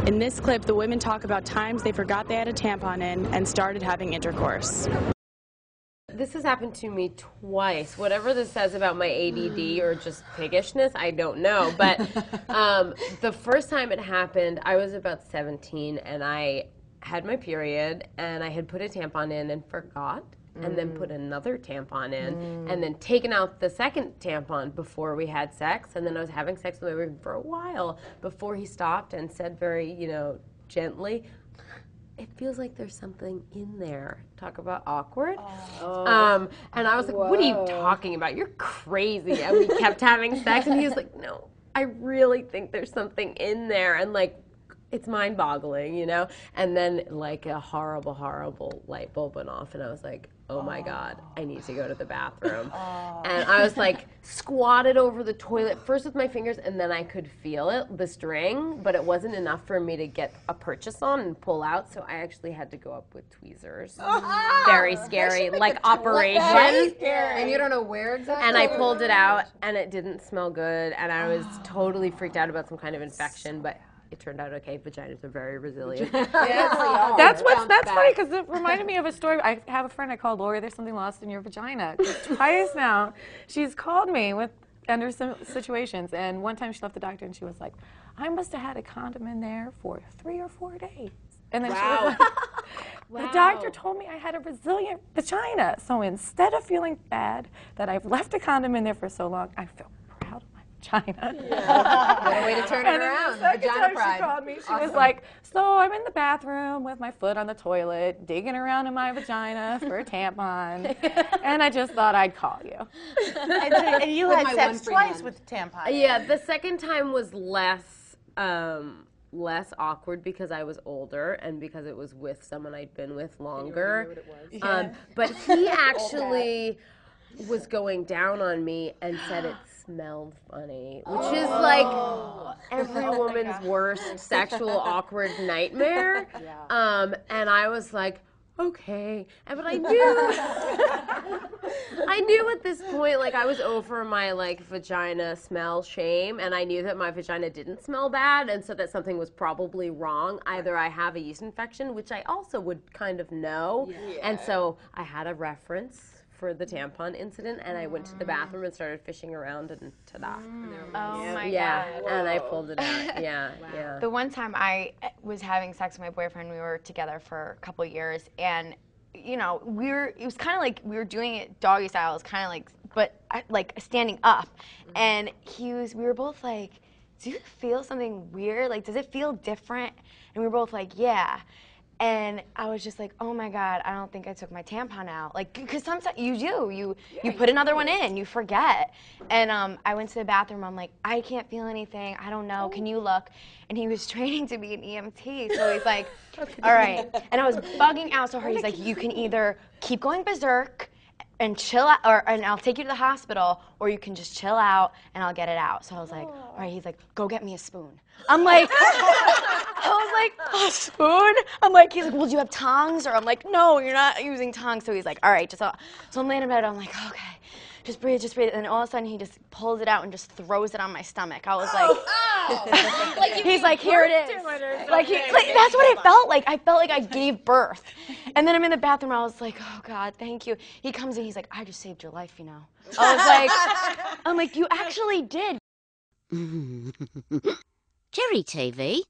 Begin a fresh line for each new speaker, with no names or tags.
In this clip, the women talk about times they forgot they had a tampon in and started having intercourse.
This has happened to me twice. Whatever this says about my ADD or just piggishness, I don't know. But the first time it happened, I was about 17, and I had my period, and I had put a tampon in and forgot, and then put another tampon in, and then taken out the second tampon before we had sex, and then I was having sex with my boyfriend for a while before he stopped and said very, gently, "It feels like there's something in there." Talk about awkward. And I was like, "What are you talking about? You're crazy." And we kept having sex, and he was like, "No, I really think there's something in there." And like, it's mind-boggling, And then like a horrible, horrible light bulb went off, and I was like, oh my God, I need to go to the bathroom. And I was like squatted over the toilet, first with my fingers, and then I could feel it, the string, but it wasn't enough for me to get a purchase on and pull out, so I actually had to go up with tweezers. Very scary, like operation.
And you don't know where exactly?
And I pulled it out, and it didn't smell good, and I was totally freaked out about some kind of infection, but it turned out okay. Vaginas are very resilient.
That's funny, because it reminded me of a story. I have a friend I call Lori. There's something lost in your vagina. Twice now, she's called me under some situations, and one time she left the doctor and she was like, "I must have had a condom in there for 3 or 4 days." And then she was like, "The doctor told me I had a resilient vagina. So instead of feeling bad that I've left a condom in there for so long, I feel proud of my vagina."
What a way to turn it around. Vagina pride.
She called me. She was like, "So I'm in the bathroom with my foot on the toilet, digging around in my vagina for a tampon, and I just thought I'd call you."
And you had sex twice with the tampon.
Yeah, the second time was less awkward because I was older and because it was with someone I'd been with longer. But he actually was going down on me and said it smelled funny, which is like every woman's worst sexual awkward nightmare. And I was like, okay, but I knew at this point, like, I was over my like vagina smell shame, and I knew that my vagina didn't smell bad, and so that something was probably wrong. Either I have a yeast infection, which I also would kind of know, and so I had a reference for the tampon incident, and I went to the bathroom and started fishing around, and ta-da.
Oh my
God.
Whoa.
And I pulled it out. Yeah.
The one time I was having sex with my boyfriend, we were together for a couple years, and it was kind of like we were doing it doggy style. It was kind of like, but like standing up, and we were both like, "Do you feel something weird? Like, does it feel different?" And we were both like, "Yeah." And I was just like, oh my God, I don't think I took my tampon out. Like, because sometimes you do. You put another one in, you forget. And I went to the bathroom, I'm like, I can't feel anything, I don't know, can you look? And he was training to be an EMT, so he's like, all right. And I was bugging out so hard, he's like, you can either keep going berserk and chill out, and I'll take you to the hospital, or you can just chill out and I'll get it out. So I was like, all right, he's like, go get me a spoon. I'm like, I was like, a spoon? I'm like, he's like, well, do you have tongs? Or I'm like, no, you're not using tongs. So he's like, all right, so I'm laying in bed, I'm like, okay, just breathe. And all of a sudden he just pulls it out and just throws it on my stomach. I was like, he's like, here it is. Like, that's what it felt like. I felt like I gave birth. And then I'm in the bathroom, I was like, oh God, thank you. He comes in, he's like, I just saved your life, I was like, I'm like, you actually did.
Cherry TV.